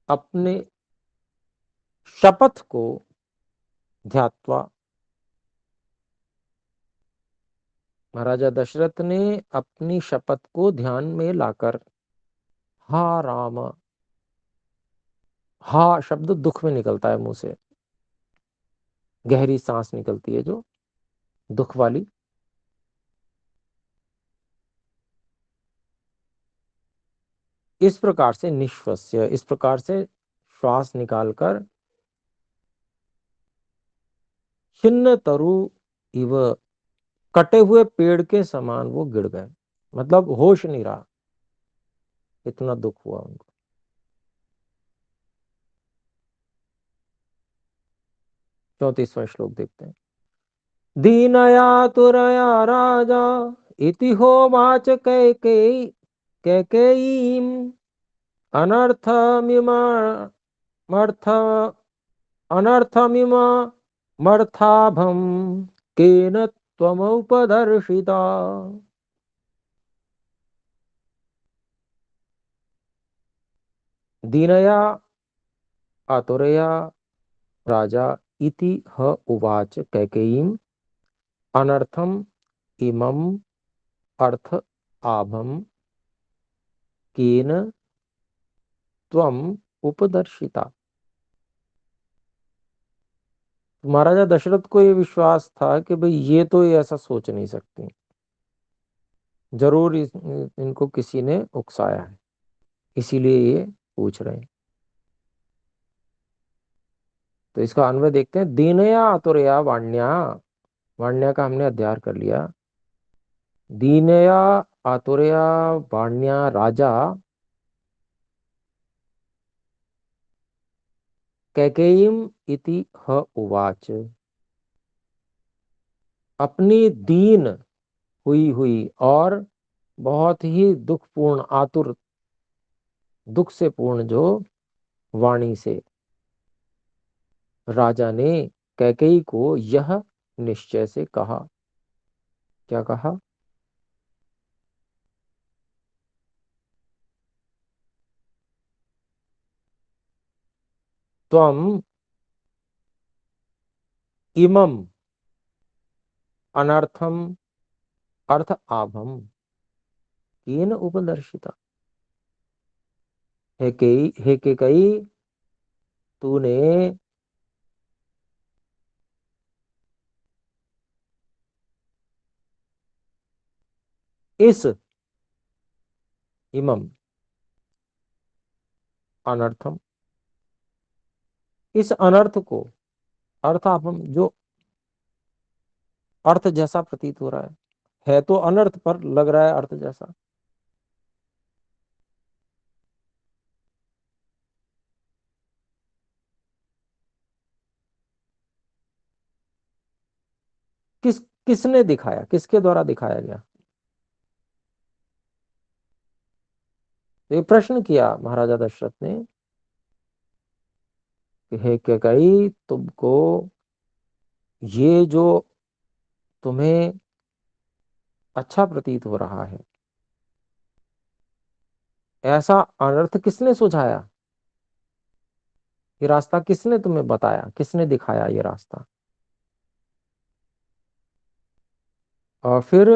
अपने शपथ को ध्यात्वा, महाराजा दशरथ ने अपनी शपथ को ध्यान में लाकर, हा राम, हा शब्द दुख में निकलता है मुंह से, गहरी सांस निकलती है जो दुख वाली। इस प्रकार से निश्वस्य, इस प्रकार से श्वास निकालकर, छिन्न तरु इव, कटे हुए पेड़ के समान वो गिर गए, मतलब होश नहीं रहा, इतना दुख हुआ उनको। 34वां श्लोक देखते हैं। दीनया तुरया राजा इति होवाच कैकेयी, कैकेयीम् अनर्थमिमर्थ, अनर्थमिममर्थाभं केन त्वमुपदर्शिता। दीनया आतुरया राजा इति ह उवाच कैकेयीम् अनर्थम इमम अर्थ आभम केन त्वम उपदर्शिता। महाराजा दशरथ को ये विश्वास था कि भाई ये तो ये ऐसा सोच नहीं सकती, जरूर इनको किसी ने उकसाया है, इसीलिए ये पूछ रहे हैं। तो इसका अन्वय देखते हैं। दीनया आतुरया वाण्या, वाण्या का हमने अध्ययन कर लिया। दीनया आतुरया वाण्या राजा कैकेयीम इति ह उवाच, अपनी दीन हुई हुई और बहुत ही दुखपूर्ण, आतुर, दुख से पूर्ण जो वाणी से राजा ने कैकेयी को यह निश्चय से कहा। क्या कहा? त्वम इमम अनर्थम अर्थ आभम केन उपदर्शिता। हे कैकेयी, तूने इस इमम अनर्थम, इस अनर्थ को, अर्थ आभम जो अर्थ जैसा प्रतीत हो रहा है तो अनर्थ पर लग रहा है अर्थ जैसा। किसने दिखाया, किसके द्वारा दिखाया गया? तो ये प्रश्न किया महाराजा दशरथ ने कि हे कैकेयी, तुमको ये जो तुम्हें अच्छा प्रतीत हो रहा है, ऐसा अनर्थ किसने सुझाया? ये रास्ता किसने तुम्हें बताया, किसने दिखाया ये रास्ता? और फिर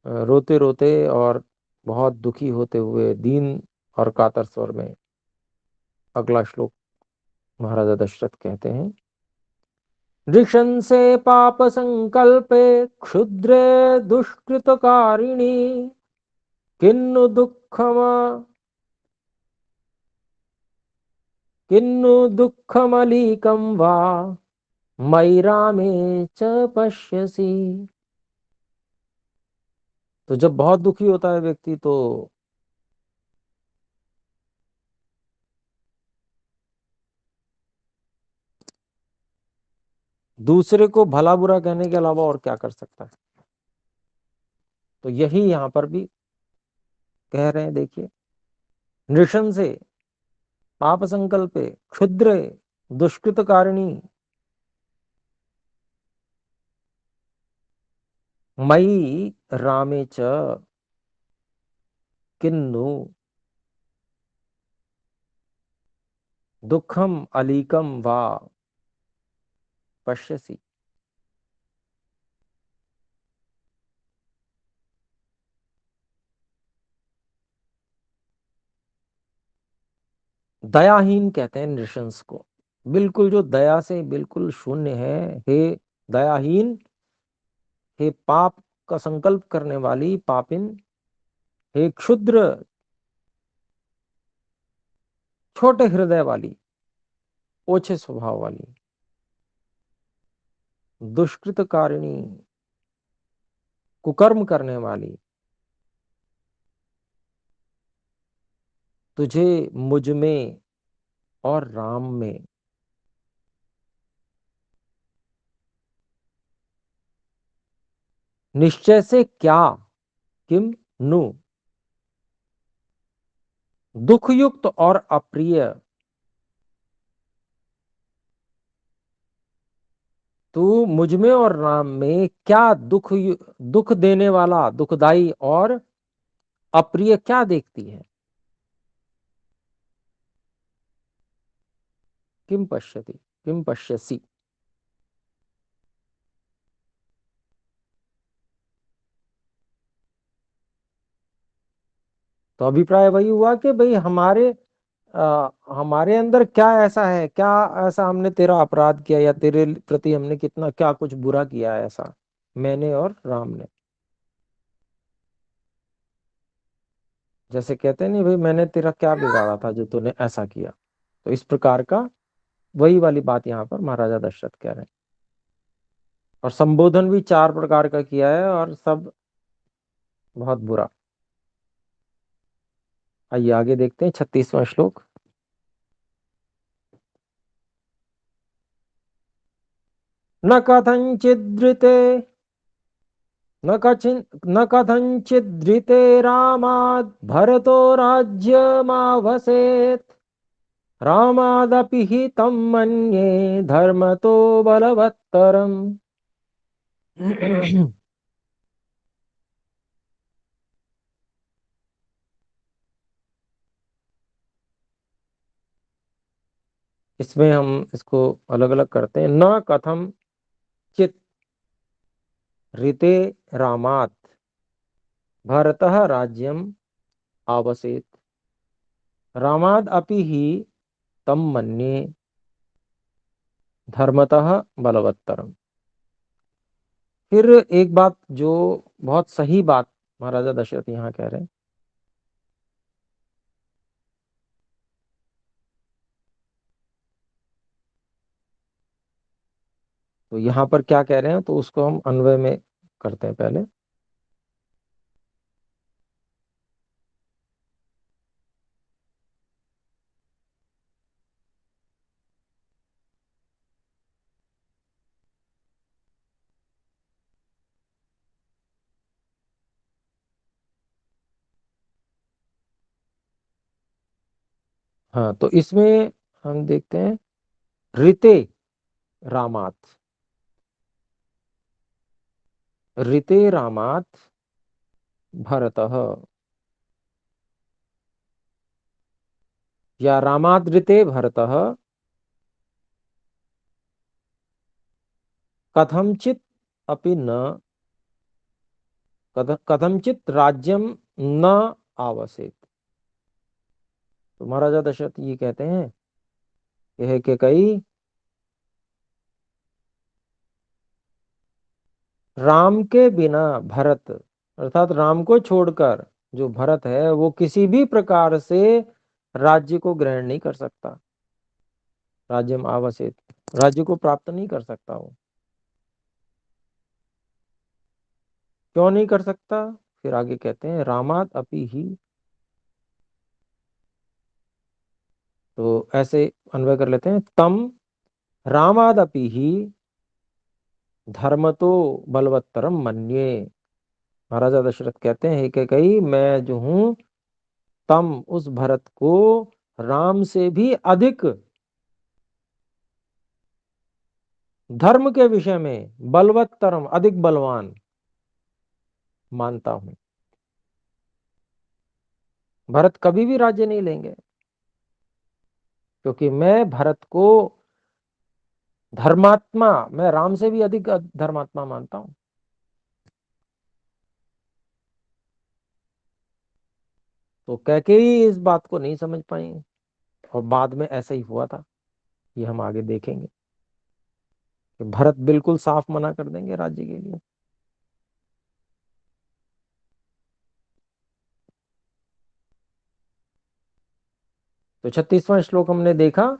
रोते रोते और बहुत दुखी होते हुए, दीन और कातर स्वर में अगला श्लोक महाराजा दशरथ कहते हैं। नृशंसे पाप संकल्पे क्षुद्रे दुष्कृतकारिणी किन्नु दुःखम, किन्नु दुःखमलीकं वा मयि रामे च पश्यसि। तो जब बहुत दुखी होता है व्यक्ति तो दूसरे को भला बुरा कहने के अलावा और क्या कर सकता है? तो यही यहां पर भी कह रहे हैं, देखिए। नृशंसे पाप संकल्पे क्षुद्र दुष्कृतकारिणी मयि रामे च किन्नु दुखम अलीकम वा पश्यसि। दयाहीन कहते हैं नृशंस को, बिल्कुल जो दया से बिल्कुल शून्य है। हे दयाहीन, हे पाप का संकल्प करने वाली पापिन, हे क्षुद्र छोटे हृदय वाली, ओछे स्वभाव वाली, दुष्कृतकारिणी कुकर्म करने वाली, तुझे मुझ में और राम में निश्चय से क्या, किम नु, दुखयुक्त और अप्रिय। तू मुझ में और राम में क्या दुख देने वाला, दुखदाई और अप्रिय क्या देखती है। किम पश्यति, किम पश्यसी। तो अभिप्राय वही हुआ कि भाई हमारे अंदर क्या ऐसा है, क्या ऐसा हमने तेरा अपराध किया, या तेरे प्रति हमने कितना क्या कुछ बुरा किया है ऐसा, मैंने और राम ने। जैसे कहते नहीं भाई, मैंने तेरा क्या बिगाड़ा था जो तूने ऐसा किया। तो इस प्रकार का वही वाली बात यहाँ पर महाराजा दशरथ कह रहे हैं। और संबोधन भी चार प्रकार का किया है, और सब बहुत बुरा। आइए आगे देखते हैं 36वां श्लोक। न कथंचिदृते, न कथंचिदृते रामात् भरतो राज्यमावसेत्, रामादपि हि तं मन्ये धर्मतो बलवत्तरम्। इसमें हम इसको अलग अलग करते हैं। न कथम चित ऋते रामात् भरतः राज्यम आवसेत, रामाद अपि ही तम मन्ये धर्मतः बलवत्तरम। फिर एक बात जो बहुत सही बात महाराजा दशरथ यहाँ कह रहे हैं। तो यहाँ पर क्या कह रहे हैं, तो उसको हम अन्वय में करते हैं पहले। हाँ, तो इसमें हम देखते हैं ऋते रामात, ऋते रामात भरतः, या रामात ऋते भरतः कथमचित अपि न, कथमचित राज्यम न आवसेत। तो महाराजा दशरथ ये कहते हैं कि कई राम के बिना भरत, अर्थात राम को छोड़कर जो भरत है वो किसी भी प्रकार से राज्य को ग्रहण नहीं कर सकता। राज्यम आवसेत, राज्य को प्राप्त नहीं कर सकता वो। क्यों नहीं कर सकता, फिर आगे कहते हैं रामात अपि ही। तो ऐसे अन्वय कर लेते हैं, तम रामाद अपि ही धर्म तो बलवत्तरम मन्ये। महाराजा दशरथ कहते हैं कि कई मैं जो हूं, तम उस भरत को राम से भी अधिक धर्म के विषय में बलवत्तरम, अधिक बलवान मानता हूं। भरत कभी भी राज्य नहीं लेंगे। क्योंकि मैं भरत को धर्मात्मा, मैं राम से भी अधिक धर्मात्मा मानता हूं। तो कैकेयी इस बात को नहीं समझ पाई, और बाद में ऐसा ही हुआ था। ये हम आगे देखेंगे कि भरत बिल्कुल साफ मना कर देंगे राज्य के लिए। तो 36वां श्लोक हमने देखा।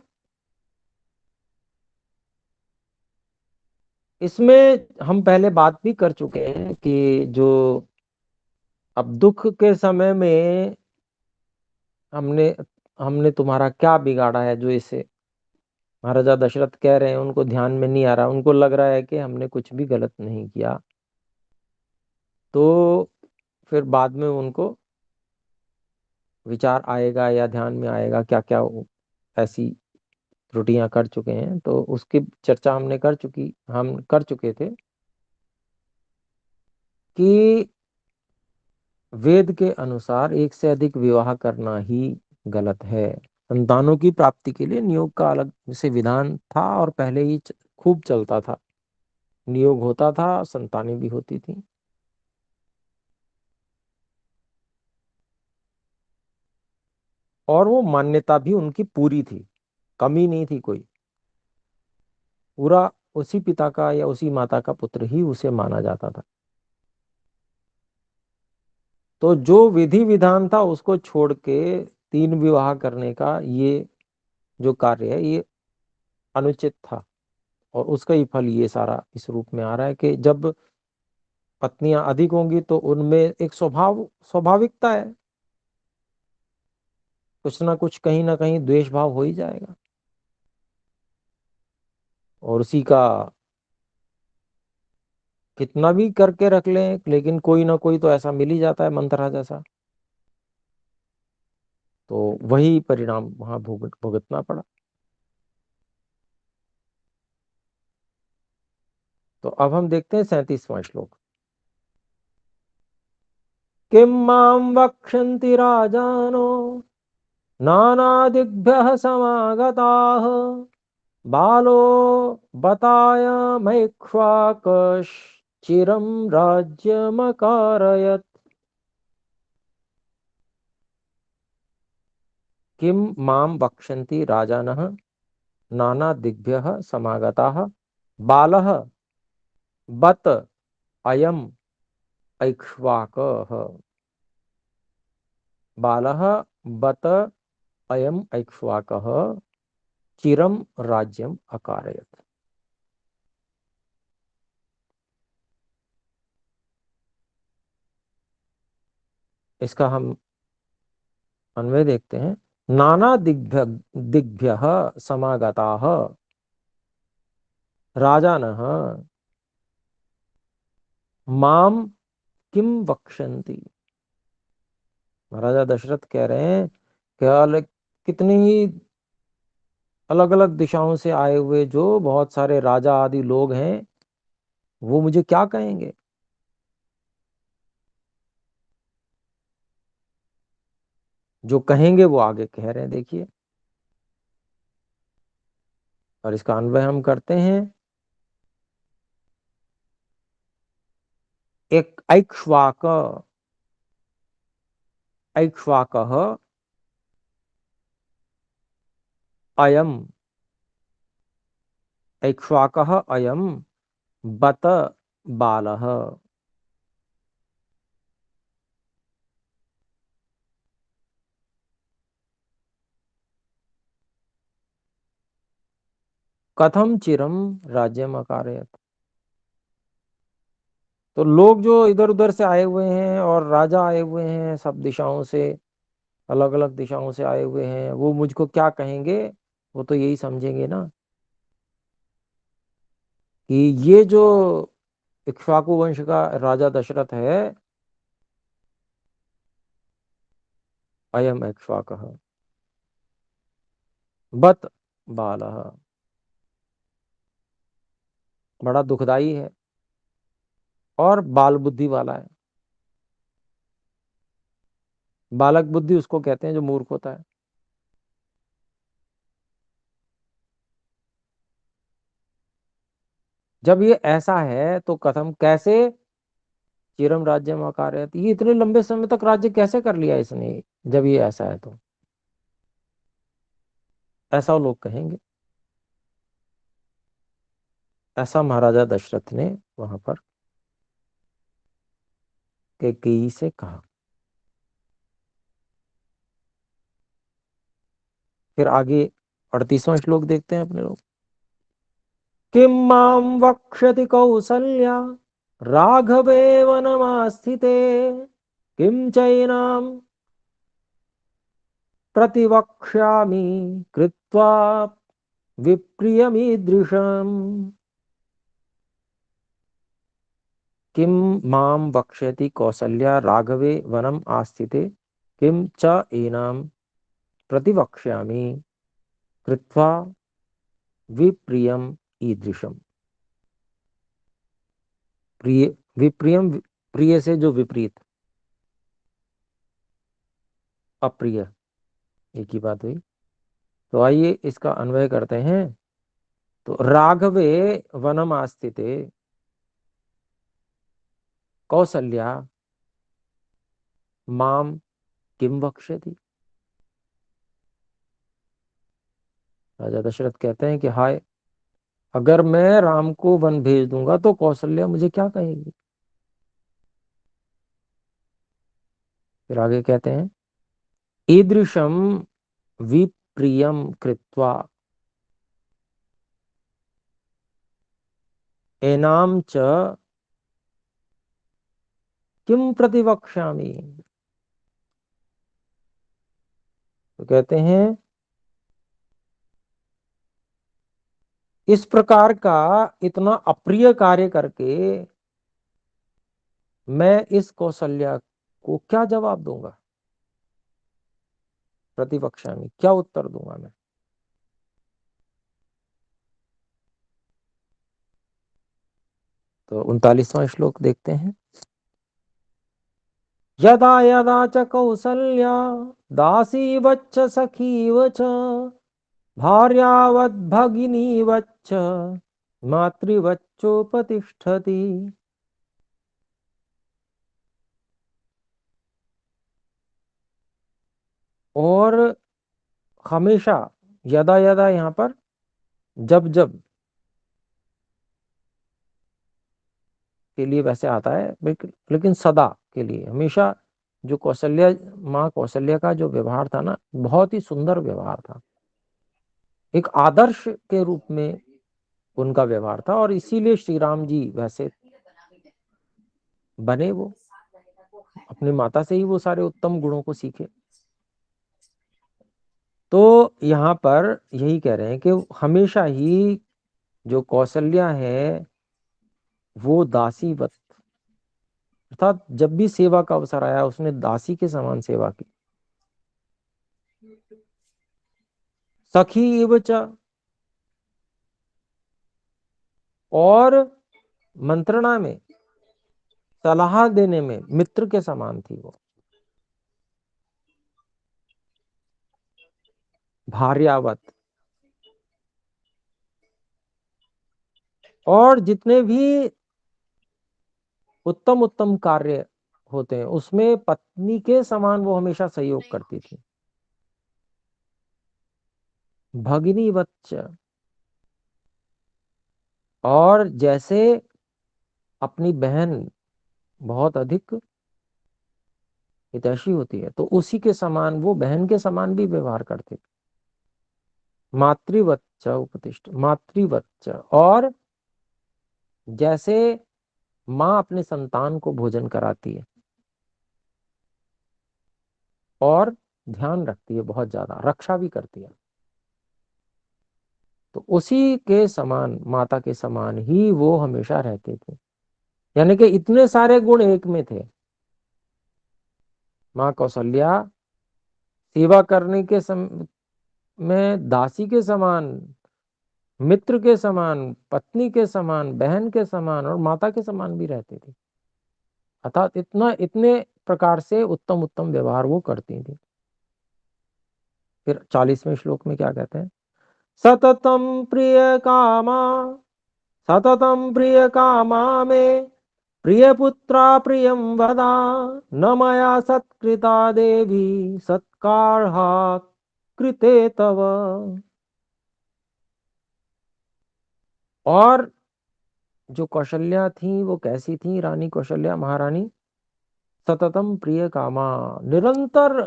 इसमें हम पहले बात भी कर चुके हैं कि जो अब दुख के समय में हमने हमने तुम्हारा क्या बिगाड़ा है, जो इसे महाराजा दशरथ कह रहे हैं, उनको ध्यान में नहीं आ रहा, उनको लग रहा है कि हमने कुछ भी गलत नहीं किया। तो फिर बाद में उनको विचार आएगा या ध्यान में आएगा क्या क्या ऐसी त्रुटियां कर चुके हैं, तो उसकी चर्चा हम कर चुके थे कि वेद के अनुसार एक से अधिक विवाह करना ही गलत है। संतानों की प्राप्ति के लिए नियोग का अलग से विधान था, और पहले ही खूब चलता था। नियोग होता था, संतानें भी होती थी। और वो मान्यता भी उनकी पूरी थी, कमी नहीं थी कोई। पूरा उसी पिता का या उसी माता का पुत्र ही उसे माना जाता था। तो जो विधि विधान था उसको छोड़ के तीन विवाह करने का ये जो कार्य है, ये अनुचित था। और उसका ही फल ये सारा इस रूप में आ रहा है कि जब पत्नियां अधिक होंगी तो उनमें एक स्वाभाविकता है, कुछ ना कुछ कहीं ना कहीं द्वेष भाव हो ही जाएगा। और उसी का कितना भी करके रख लें, लेकिन कोई ना कोई तो ऐसा मिल ही जाता है मंथरा जैसा। तो वही परिणाम वहां भुगतना पड़ा। तो अब हम देखते हैं 37वां श्लोक। किम माम वक्षन्ति राजानो नानादिभ्यः समागताः बालो बतायामैक्ष्वाकश्चिरं राज्यमकारयत्। किम माम वक्षन्ति राजानः नानादिभ्यः समागताः बालः बत अयम् ऐक्ष्वाकः। बालः बत अयम् ऐक्ष्वाकः चिरम राज्यम अकारयत्। इसका हम अन्वय देखते हैं। नाना दिग्भ्य समागताः राजानः माम किम वक्षन्ति। महाराजा दशरथ कह रहे हैं कि कितनी ही अलग अलग दिशाओं से आए हुए जो बहुत सारे राजा आदि लोग हैं, वो मुझे क्या कहेंगे। जो कहेंगे वो आगे कह रहे हैं, देखिए। और इसका अन्वय हम करते हैं। एक ऐक्ष्वाक, ऐक्ष्वाकः अयम, ऐक्ष्वाकः अयम बत बालः। कथम चिरम राज्यम अकारयत्। तो लोग जो इधर उधर से आए हुए हैं और राजा आए हुए हैं, सब दिशाओं से, अलग अलग दिशाओं से आए हुए हैं, वो मुझको क्या कहेंगे। वो तो यही समझेंगे ना कि ये जो इक्ष्वाकु वंश का राजा दशरथ है, अयम इक्ष्वाकः बत बालः। बड़ा दुखदाई है और बाल बुद्धि वाला है। बालक बुद्धि उसको कहते हैं जो मूर्ख होता है। जब ये ऐसा है तो कथम कैसे चिरम राज्य में कार्य, ये इतने लंबे समय तक राज्य कैसे कर लिया इसने, जब ये ऐसा है तो ऐसा वो लोग कहेंगे। ऐसा महाराजा दशरथ ने वहां पर कैकेयी से कहा। फिर आगे 38वां श्लोक देखते हैं अपने लोग। किम माम वक्ष्यति कौसल्या राघवे वनमास्थिते किम चैनाम प्रतिवक्ष्यामि कृत्वा विप्रियमीदृशम्। किम माम वक्ष्यति कौसल्या राघवे वनम आस्थिते किम च एनाम प्रतिवक्ष्यामि कृत्वा विप्रियम ईदृशम। प्रिय, विप्रियम, प्रिय से जो विपरीत, अप्रिय, एक ही बात हुई। तो आइए इसका अन्वय करते हैं। तो राघवे वनम आस्थिते कौसल्या माम किम वक्ष्यति। राजा दशरथ कहते हैं कि हाय, अगर मैं राम को वन भेज दूंगा तो कौशल्या मुझे क्या कहेगी। फिर आगे कहते हैं ईदृशम विप्रियम कृत्वा एनाम च किम प्रतिवक्ष्यामि। तो कहते हैं इस प्रकार का इतना अप्रिय कार्य करके मैं इस कौशल्या को क्या जवाब दूंगा, प्रतिवक्ष्यामि क्या उत्तर दूंगा मैं। तो 39वां श्लोक देखते हैं। यदा यदा च कौसल्या दासीवच्च सखीव च भार्यावद्भगिनीवच्च मातृवच्चोपतिष्ठति। और हमेशा, यदा यदा यहाँ पर जब जब के लिए वैसे आता है, लेकिन सदा के लिए, हमेशा जो कौशल्या, माँ कौशल्या का जो व्यवहार था ना, बहुत ही सुंदर व्यवहार था, एक आदर्श के रूप में उनका व्यवहार था। और इसीलिए श्री राम जी वैसे बने, वो अपनी माता से ही वो सारे उत्तम गुणों को सीखे। तो यहाँ पर यही कह रहे हैं कि हमेशा ही जो कौशल्या है वो दासीवत, अर्थात जब भी सेवा का अवसर आया उसने दासी के समान सेवा की। सखी इव च, और मंत्रणा में, सलाह देने में मित्र के समान थी वो। भार्यावत, और जितने भी उत्तम उत्तम कार्य होते हैं उसमें पत्नी के समान वो हमेशा सहयोग करती थी। भगिनी वच्च, और जैसे अपनी बहन बहुत अधिक हितैषी होती है तो उसी के समान वो बहन के समान भी व्यवहार करते थे। मातृवच्च उपतिष्ठ, मातृवच्च, और जैसे माँ अपने संतान को भोजन कराती है और ध्यान रखती है, बहुत ज्यादा रक्षा भी करती है, तो उसी के समान, माता के समान ही वो हमेशा रहते थे। यानी कि इतने सारे गुण एक में थे। माँ कौशल्या सेवा करने के में दासी के समान, मित्र के समान, पत्नी के समान, बहन के समान और माता के समान भी रहती थी। अर्थात इतना, इतने प्रकार से उत्तम उत्तम व्यवहार वो करती थी। फिर 40वें श्लोक में क्या कहते हैं। सततम प्रिय कामा सततं प्रिय कामा मे प्रिय पुत्रा प्रियं वदा न मया सत्कृता देवी सत्कारहा कृते तव। और जो कौशल्या थी वो कैसी थी, रानी कौशल्या महारानी? सततम प्रिय कामा, निरंतर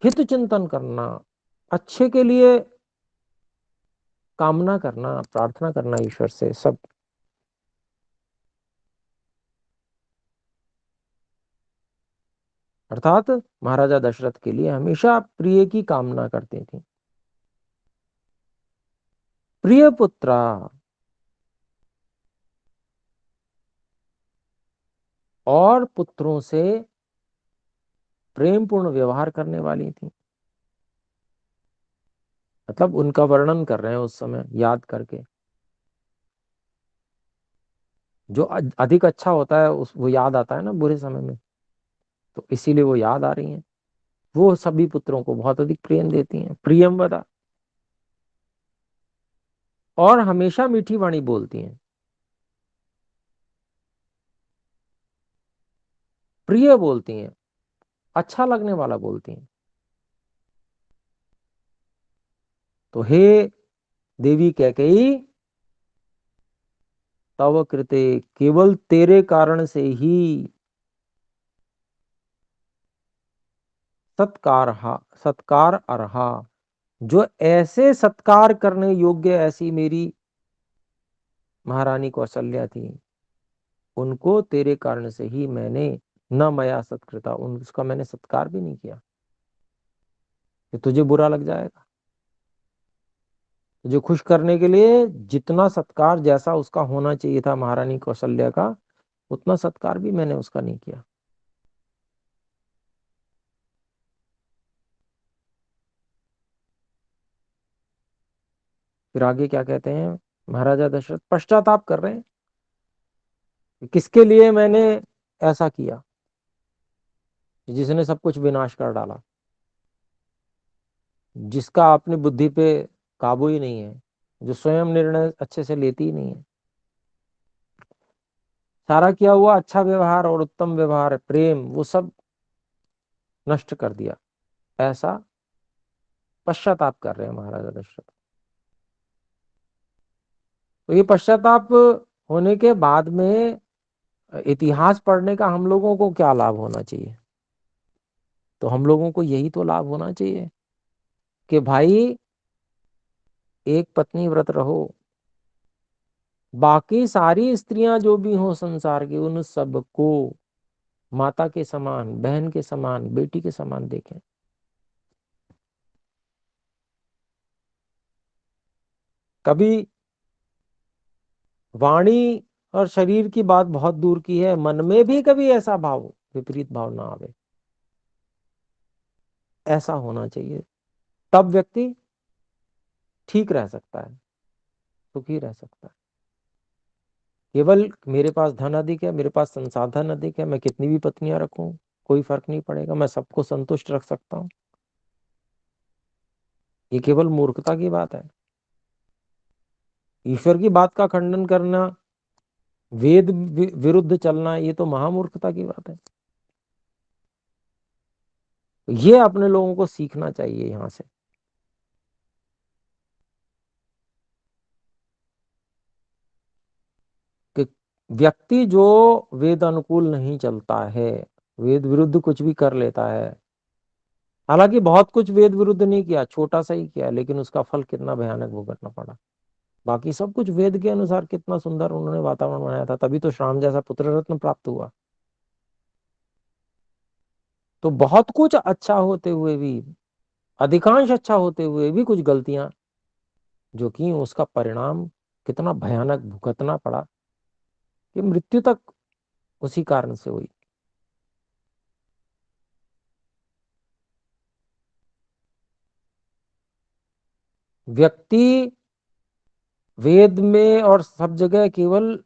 हित चिंतन करना, अच्छे के लिए कामना करना, प्रार्थना करना ईश्वर से सब। अर्थात महाराजा दशरथ के लिए हमेशा प्रिय की कामना करती थी। प्रिय पुत्रा, और पुत्रों से प्रेम पूर्ण व्यवहार करने वाली थी। मतलब उनका वर्णन कर रहे हैं उस समय याद करके। जो अधिक अच्छा होता है उस वो याद आता है ना बुरे समय में, तो इसीलिए वो याद आ रही हैं। वो सभी पुत्रों को बहुत अधिक प्रेम देती हैं, प्रियम वदा, और हमेशा मीठी वाणी बोलती हैं। प्रिय बोलती हैं, अच्छा लगने वाला बोलती हैं। तो हे देवी कैकेयी, तव कृते, केवल तेरे कारण से ही सत्कार सत्कार अर्हा, जो ऐसे सत्कार करने योग्य ऐसी मेरी महारानी कौशल्या थी, उनको तेरे कारण से ही मैंने न मया सत्कृता, उसका मैंने सत्कार भी नहीं किया। कि तुझे बुरा लग जाएगा, तुझे खुश करने के लिए जितना सत्कार जैसा उसका होना चाहिए था महारानी कौशल्या का, उतना सत्कार भी मैंने उसका नहीं किया। फिर आगे क्या कहते हैं, महाराजा दशरथ पश्चाताप कर रहे हैं कि किसके लिए मैंने ऐसा किया, जिसने सब कुछ विनाश कर डाला, जिसका अपनी बुद्धि पे काबू ही नहीं है, जो स्वयं निर्णय अच्छे से लेती ही नहीं है। सारा किया हुआ अच्छा व्यवहार और उत्तम व्यवहार, प्रेम, वो सब नष्ट कर दिया। ऐसा पश्चाताप कर रहे हैं महाराजा दशरथ। तो ये पश्चाताप होने के बाद में इतिहास पढ़ने का हम लोगों को क्या लाभ होना चाहिए? तो हम लोगों को यही तो लाभ होना चाहिए कि भाई एक पत्नी व्रत रहो, बाकी सारी स्त्रियां जो भी हो संसार की, उन सबको माता के समान, बहन के समान, बेटी के समान देखें। कभी वाणी और शरीर की बात बहुत दूर की है, मन में भी कभी ऐसा भाव, विपरीत भाव ना आवे, ऐसा होना चाहिए। तब व्यक्ति ठीक रह सकता है, सुखी रह सकता है। केवल मेरे पास धन अधिक है, मेरे पास संसाधन अधिक है, मैं कितनी भी पत्नियां रखूं, कोई फर्क नहीं पड़ेगा, मैं सबको संतुष्ट रख सकता हूं, ये केवल मूर्खता की बात है। ईश्वर की बात का खंडन करना, वेद विरुद्ध चलना, ये तो महामूर्खता की बात है। ये अपने लोगों को सीखना चाहिए यहां से कि व्यक्ति जो वेद अनुकूल नहीं चलता है, वेद विरुद्ध कुछ भी कर लेता है, हालांकि बहुत कुछ वेद विरुद्ध नहीं किया, छोटा सा ही किया, लेकिन उसका फल कितना भयानक भुगतना पड़ा। बाकी सब कुछ वेद के अनुसार कितना सुंदर उन्होंने वातावरण बनाया था, तभी तो श्याम जैसा पुत्र रत्न प्राप्त हुआ। तो बहुत कुछ अच्छा होते हुए भी, अधिकांश अच्छा होते हुए भी कुछ गलतियां जो कि उसका परिणाम कितना भयानक भुगतना पड़ा, कि मृत्यु तक उसी कारण से हुई। व्यक्ति वेद में और सब जगह केवल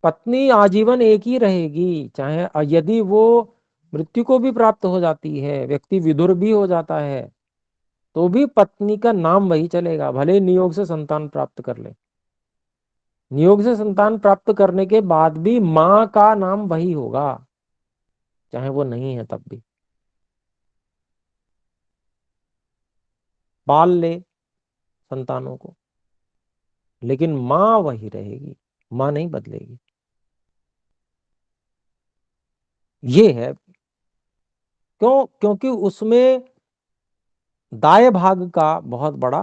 पत्नी आजीवन एक ही रहेगी, चाहे यदि वो मृत्यु को भी प्राप्त हो जाती है, व्यक्ति विधुर भी हो जाता है, तो भी पत्नी का नाम वही चलेगा, भले नियोग से संतान प्राप्त कर ले। नियोग से संतान प्राप्त करने के बाद भी मां का नाम वही होगा, चाहे वो नहीं है तब भी। पाल ले संतानों को, लेकिन मां वही रहेगी, मां नहीं बदलेगी। ये है क्यों? क्योंकि उसमें दाय भाग का बहुत बड़ा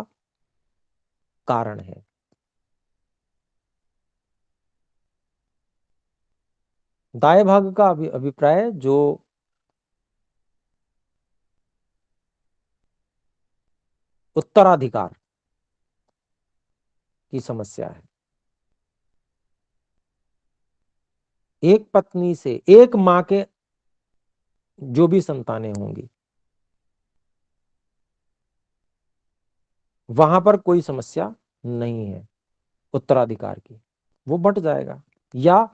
कारण है। दाय भाग का अभिप्राय जो उत्तराधिकार की समस्या है। एक पत्नी से एक मां के जो भी संतानें होंगी, वहां पर कोई समस्या नहीं है उत्तराधिकार की, वो बंट जाएगा, या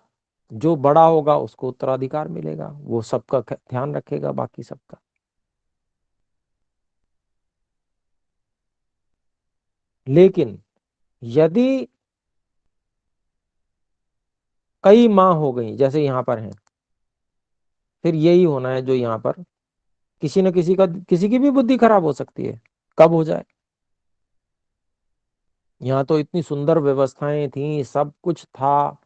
जो बड़ा होगा उसको उत्तराधिकार मिलेगा, वो सबका ध्यान रखेगा, बाकी सबका। लेकिन यदि कई मां हो गई जैसे यहां पर है, फिर यही होना है जो यहां पर किसी न किसी का, किसी की भी बुद्धि खराब हो सकती है, कब हो जाए। यहाँ तो इतनी सुंदर व्यवस्थाएं थी, सब कुछ था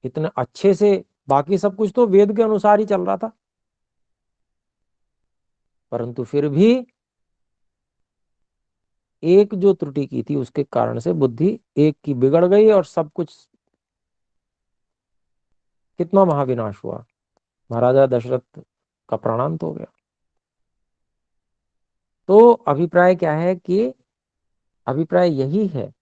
इतने अच्छे से, बाकी सब कुछ तो वेद के अनुसार ही चल रहा था, परंतु फिर भी एक जो त्रुटि की थी उसके कारण से बुद्धि एक की बिगड़ गई और सब कुछ, कितना महाविनाश हुआ, महाराजा दशरथ का प्राणांत हो गया। तो अभिप्राय क्या है कि अभिप्राय यही है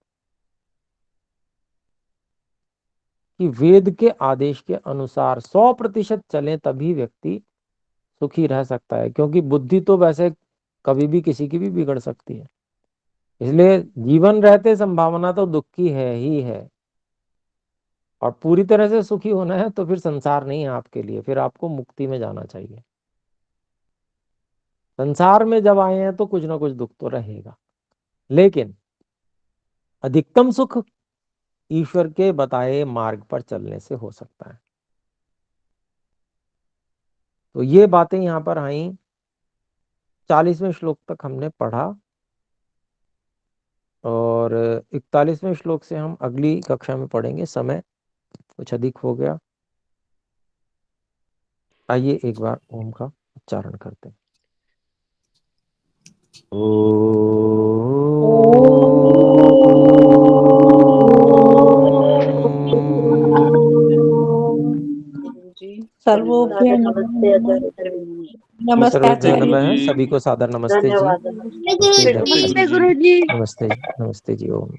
कि वेद के आदेश के अनुसार 100% चले तभी व्यक्ति सुखी रह सकता है, क्योंकि बुद्धि तो वैसे कभी भी किसी की भी बिगड़ सकती है। इसलिए जीवन रहते संभावना तो दुख की है ही है, और पूरी तरह से सुखी होना है तो फिर संसार नहीं है आपके लिए, फिर आपको मुक्ति में जाना चाहिए। संसार में जब आए हैं तो कुछ ना कुछ दुख तो रहेगा, लेकिन अधिकतम सुख ईश्वर के बताए मार्ग पर चलने से हो सकता है। तो ये बातें यहां पर आई, 40वें श्लोक तक हमने पढ़ा, और 41वें श्लोक से हम अगली कक्षा में पढ़ेंगे, समय कुछ अधिक हो गया। आइए एक बार ओम का उच्चारण करते हैं। सर्वोभ्य नमस्ते आचार्य नमः, जी। सभी को सादर नमस्ते जी। नमस्ते गुरु जी। नमस्ते जी, नमस्ते जी, ओम।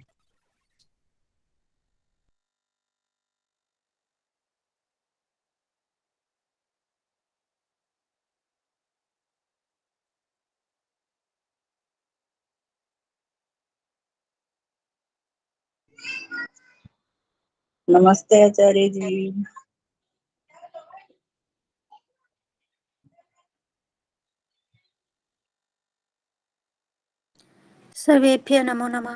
नमस्ते आचार्य जी। सर्वेभ्यः नमो नमः।